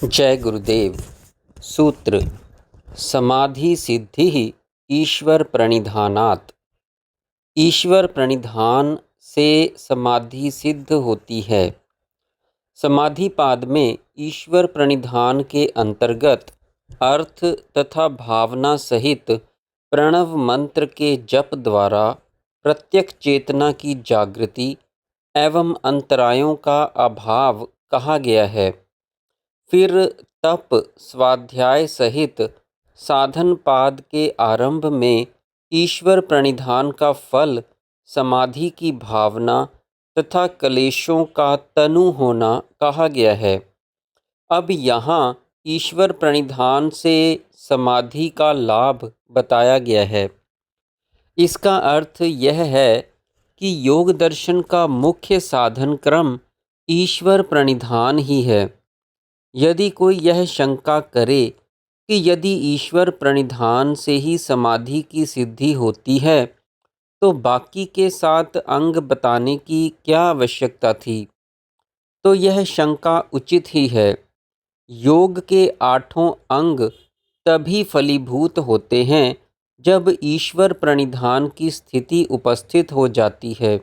जय गुरुदेव। सूत्र समाधि सिद्धि ईश्वर प्रणिधानात्। ईश्वर प्रणिधान से समाधि सिद्ध होती है। समाधि पाद में ईश्वर प्रणिधान के अंतर्गत अर्थ तथा भावना सहित प्रणव मंत्र के जप द्वारा प्रत्यक्ष चेतना की जागृति एवं अंतरायों का अभाव कहा गया है। फिर तप स्वाध्याय सहित साधन पाद के आरंभ में ईश्वर प्रणिधान का फल समाधि की भावना तथा क्लेशों का तनु होना कहा गया है। अब यहाँ ईश्वर प्रणिधान से समाधि का लाभ बताया गया है। इसका अर्थ यह है कि योग दर्शन का मुख्य साधन क्रम ईश्वर प्रणिधान ही है। यदि कोई यह शंका करे कि यदि ईश्वर प्रणिधान से ही समाधि की सिद्धि होती है तो बाकी के 7 अंग बताने की क्या आवश्यकता थी, तो यह शंका उचित ही है। योग के 8 अंग तभी फलीभूत होते हैं जब ईश्वर प्रणिधान की स्थिति उपस्थित हो जाती है।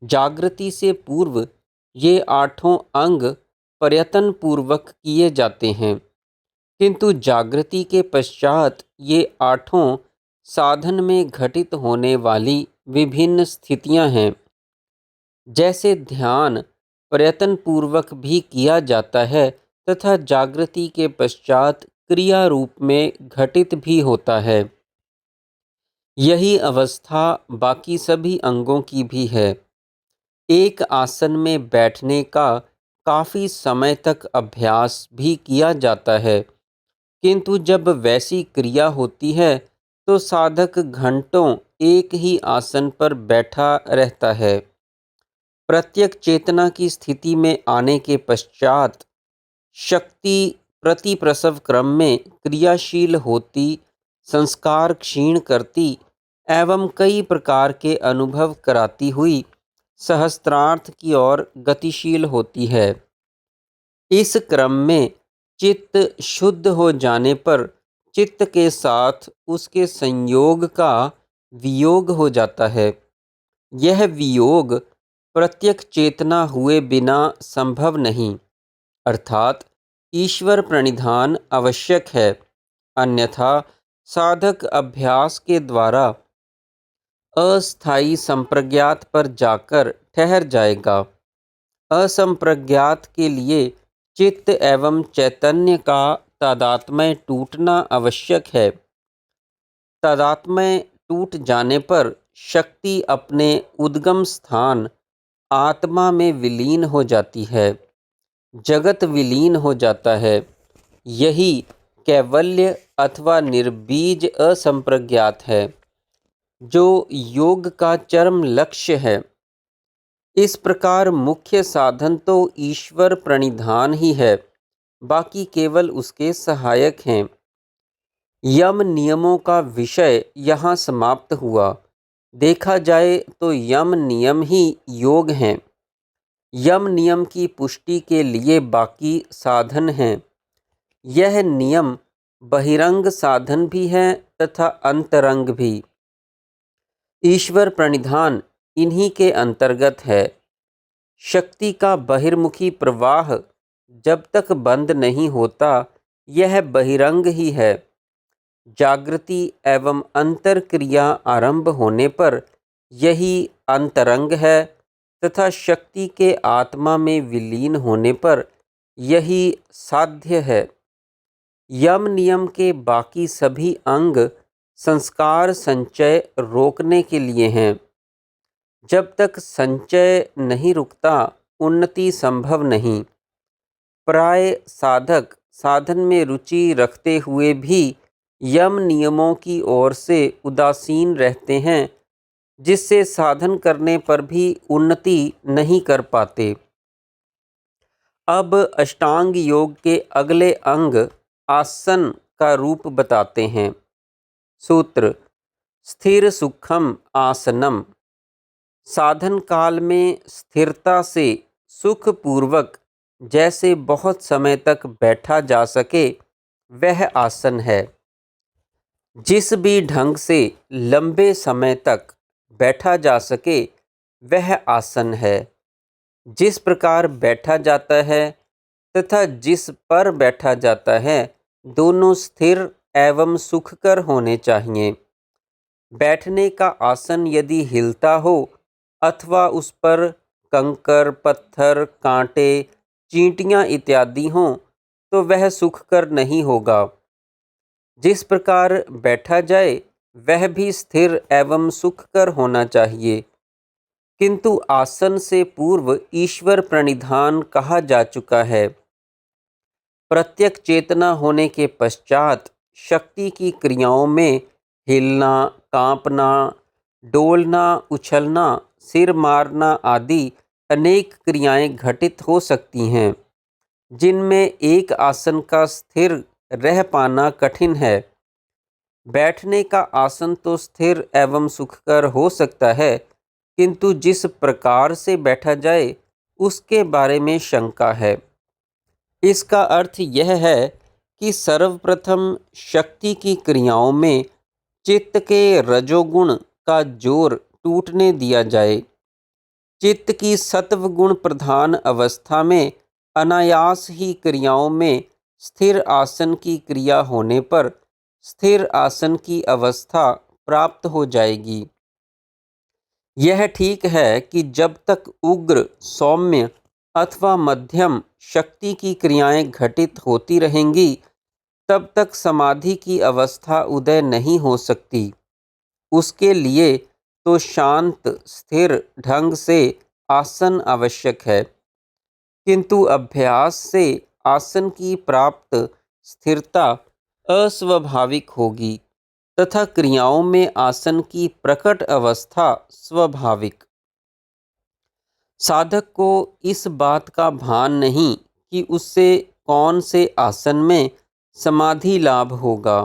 जागृति से पूर्व ये 8 अंग प्रयत्न पूर्वक किए जाते हैं, किंतु जागृति के पश्चात ये 8 साधन में घटित होने वाली विभिन्न स्थितियां हैं। जैसे ध्यान प्रयत्न पूर्वक भी किया जाता है तथा जागृति के पश्चात क्रिया रूप में घटित भी होता है। यही अवस्था बाकी सभी अंगों की भी है। एक आसन में बैठने का काफ़ी समय तक अभ्यास भी किया जाता है, किंतु जब वैसी क्रिया होती है तो साधक घंटों एक ही आसन पर बैठा रहता है। प्रत्यक्ष चेतना की स्थिति में आने के पश्चात शक्ति प्रति प्रसव क्रम में क्रियाशील होती, संस्कार क्षीण करती एवं कई प्रकार के अनुभव कराती हुई सहस्त्रार्थ की ओर गतिशील होती है। इस क्रम में चित्त शुद्ध हो जाने पर चित्त के साथ उसके संयोग का वियोग हो जाता है। यह वियोग प्रत्यक्ष चेतना हुए बिना संभव नहीं, अर्थात ईश्वर प्रणिधान आवश्यक है, अन्यथा साधक अभ्यास के द्वारा अस्थायी संप्रज्ञात पर जाकर ठहर जाएगा। असंप्रज्ञात के लिए चित्त एवं चैतन्य का तादात्म्य टूटना आवश्यक है। तादात्म्य टूट जाने पर शक्ति अपने उद्गम स्थान आत्मा में विलीन हो जाती है, जगत विलीन हो जाता है। यही कैवल्य अथवा निर्बीज असंप्रज्ञात है, जो योग का चरम लक्ष्य है। इस प्रकार मुख्य साधन तो ईश्वर प्रणिधान ही है, बाकी केवल उसके सहायक हैं। यम नियमों का विषय यहाँ समाप्त हुआ। देखा जाए तो यम नियम ही योग हैं। यम नियम की पुष्टि के लिए बाकी साधन हैं। यह नियम बहिरंग साधन भी हैं तथा अंतरंग भी। ईश्वर प्रणिधान इन्हीं के अंतर्गत है। शक्ति का बहिर्मुखी प्रवाह जब तक बंद नहीं होता, यह बहिरंग ही है। जागृति एवं अंतर क्रिया आरंभ होने पर यही अंतरंग है तथा शक्ति के आत्मा में विलीन होने पर यही साध्य है। यम नियम के बाकी सभी अंग संस्कार संचय रोकने के लिए हैं। जब तक संचय नहीं रुकता, उन्नति संभव नहीं। प्राय साधक साधन में रुचि रखते हुए भी यम नियमों की ओर से उदासीन रहते हैं, जिससे साधन करने पर भी उन्नति नहीं कर पाते। अब अष्टांग योग के अगले अंग आसन का रूप बताते हैं। सूत्र स्थिर सुखम आसनम। साधन काल में स्थिरता से सुखपूर्वक जैसे बहुत समय तक बैठा जा सके, वह आसन है। जिस भी ढंग से लंबे समय तक बैठा जा सके, वह आसन है। जिस प्रकार बैठा जाता है तथा जिस पर बैठा जाता है, दोनों स्थिर एवं सुखकर होने चाहिए। बैठने का आसन यदि हिलता हो अथवा उस पर कंकर, पत्थर, कांटे, चींटियां इत्यादि हों, तो वह सुखकर नहीं होगा। जिस प्रकार बैठा जाए, वह भी स्थिर एवं सुखकर होना चाहिए। किंतु आसन से पूर्व ईश्वर प्रणिधान कहा जा चुका है। प्रत्यक चेतना होने के पश्चात शक्ति की क्रियाओं में हिलना, कांपना, डोलना, उछलना, सिर मारना आदि अनेक क्रियाएं घटित हो सकती हैं, जिनमें एक आसन का स्थिर रह पाना कठिन है। बैठने का आसन तो स्थिर एवं सुखकर हो सकता है, किंतु जिस प्रकार से बैठा जाए उसके बारे में शंका है। इसका अर्थ यह है कि सर्वप्रथम शक्ति की क्रियाओं में चित्त के रजोगुण का जोर टूटने दिया जाए। चित्त की सत्वगुण प्रधान अवस्था में अनायास ही क्रियाओं में स्थिर आसन की क्रिया होने पर स्थिर आसन की अवस्था प्राप्त हो जाएगी। यह ठीक है कि जब तक उग्र, सौम्य अथवा मध्यम शक्ति की क्रियाएं घटित होती रहेंगी, तब तक समाधि की अवस्था उदय नहीं हो सकती। उसके लिए तो शांत, स्थिर ढंग से आसन आवश्यक है, किंतु अभ्यास से आसन की प्राप्त स्थिरता अस्वाभाविक होगी तथा क्रियाओं में आसन की प्रकट अवस्था स्वाभाविक। साधक को इस बात का भान नहीं कि उससे कौन से आसन में समाधि लाभ होगा।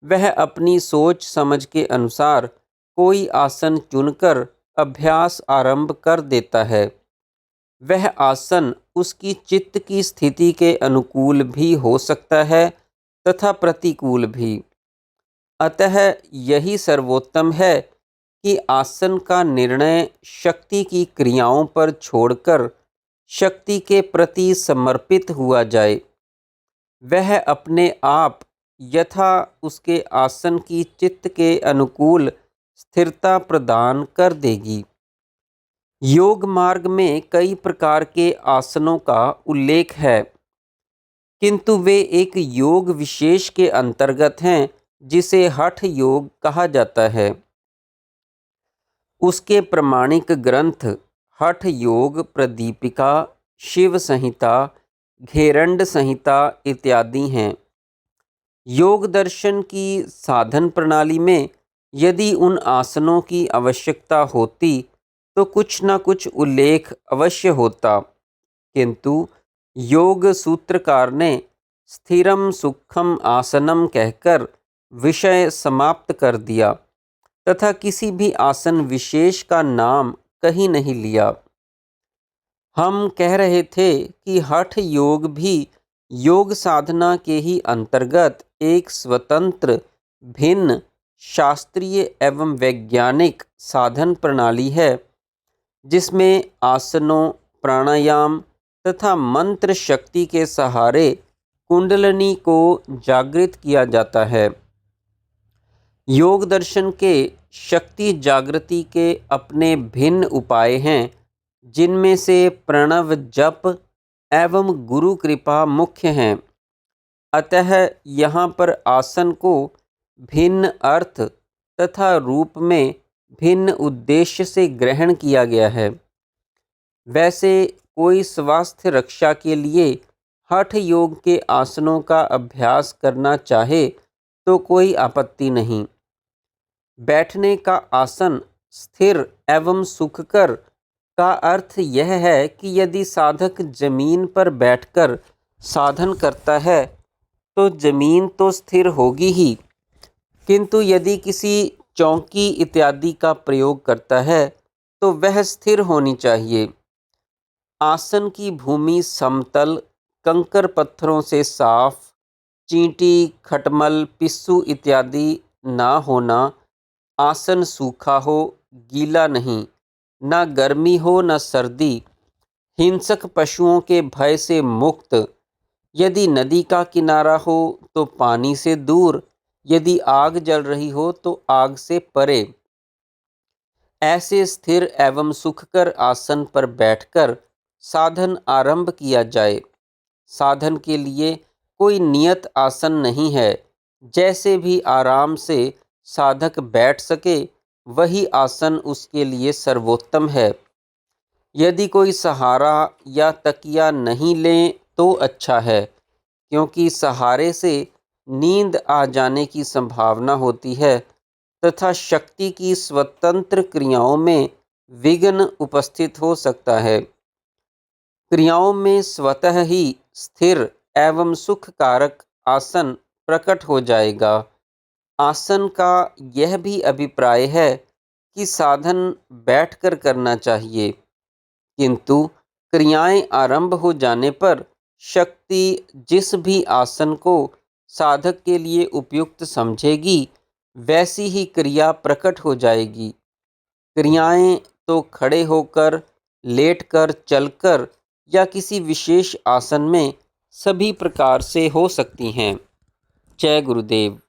वह अपनी सोच समझ के अनुसार कोई आसन चुनकर अभ्यास आरंभ कर देता है। वह आसन उसकी चित्त की स्थिति के अनुकूल भी हो सकता है तथा प्रतिकूल भी। अतः यही सर्वोत्तम है कि आसन का निर्णय शक्ति की क्रियाओं पर छोड़कर शक्ति के प्रति समर्पित हुआ जाए। वह अपने आप यथा उसके आसन की चित्त के अनुकूल स्थिरता प्रदान कर देगी। योग मार्ग में कई प्रकार के आसनों का उल्लेख है, किंतु वे एक योग विशेष के अंतर्गत हैं, जिसे हठ योग कहा जाता है। उसके प्रमाणिक ग्रंथ हठ योग प्रदीपिका, शिव संहिता, घेरंड संहिता इत्यादि हैं। योग दर्शन की साधन प्रणाली में यदि उन आसनों की आवश्यकता होती तो कुछ न कुछ उल्लेख अवश्य होता, किंतु योग सूत्रकार ने स्थिरम सुखम आसनम कहकर विषय समाप्त कर दिया तथा किसी भी आसन विशेष का नाम कहीं नहीं लिया। हम कह रहे थे कि हठ योग भी योग साधना के ही अंतर्गत एक स्वतंत्र, भिन्न, शास्त्रीय एवं वैज्ञानिक साधन प्रणाली है, जिसमें आसनों, प्राणायाम तथा मंत्र शक्ति के सहारे कुंडलिनी को जागृत किया जाता है। योग दर्शन के शक्ति जागृति के अपने भिन्न उपाय हैं, जिनमें से प्रणव जप एवं गुरु कृपा मुख्य हैं। अतः यहाँ पर आसन को भिन्न अर्थ तथा रूप में भिन्न उद्देश्य से ग्रहण किया गया है। वैसे कोई स्वास्थ्य रक्षा के लिए हठ योग के आसनों का अभ्यास करना चाहे तो कोई आपत्ति नहीं। बैठने का आसन स्थिर एवं सुखकर का अर्थ यह है कि यदि साधक जमीन पर बैठकर साधन करता है तो जमीन तो स्थिर होगी ही, किंतु यदि किसी चौकी इत्यादि का प्रयोग करता है तो वह स्थिर होनी चाहिए। आसन की भूमि समतल, कंकर पत्थरों से साफ, चींटी, खटमल, पिस्सू इत्यादि ना होना, आसन सूखा हो, गीला नहीं, ना गर्मी हो न सर्दी, हिंसक पशुओं के भय से मुक्त, यदि नदी का किनारा हो तो पानी से दूर, यदि आग जल रही हो तो आग से परे। ऐसे स्थिर एवं सुखकर आसन पर बैठकर साधन आरंभ किया जाए। साधन के लिए कोई नियत आसन नहीं है। जैसे भी आराम से साधक बैठ सके वही आसन उसके लिए सर्वोत्तम है। यदि कोई सहारा या तकिया नहीं लें तो अच्छा है, क्योंकि सहारे से नींद आ जाने की संभावना होती है तथा शक्ति की स्वतंत्र क्रियाओं में विघ्न उपस्थित हो सकता है। क्रियाओं में स्वतः ही स्थिर एवं सुखकारक आसन प्रकट हो जाएगा। आसन का यह भी अभिप्राय है कि साधन बैठकर करना चाहिए, किंतु क्रियाएं आरंभ हो जाने पर शक्ति जिस भी आसन को साधक के लिए उपयुक्त समझेगी वैसी ही क्रिया प्रकट हो जाएगी। क्रियाएं तो खड़े होकर, लेटकर, चलकर या किसी विशेष आसन में सभी प्रकार से हो सकती हैं। जय गुरुदेव।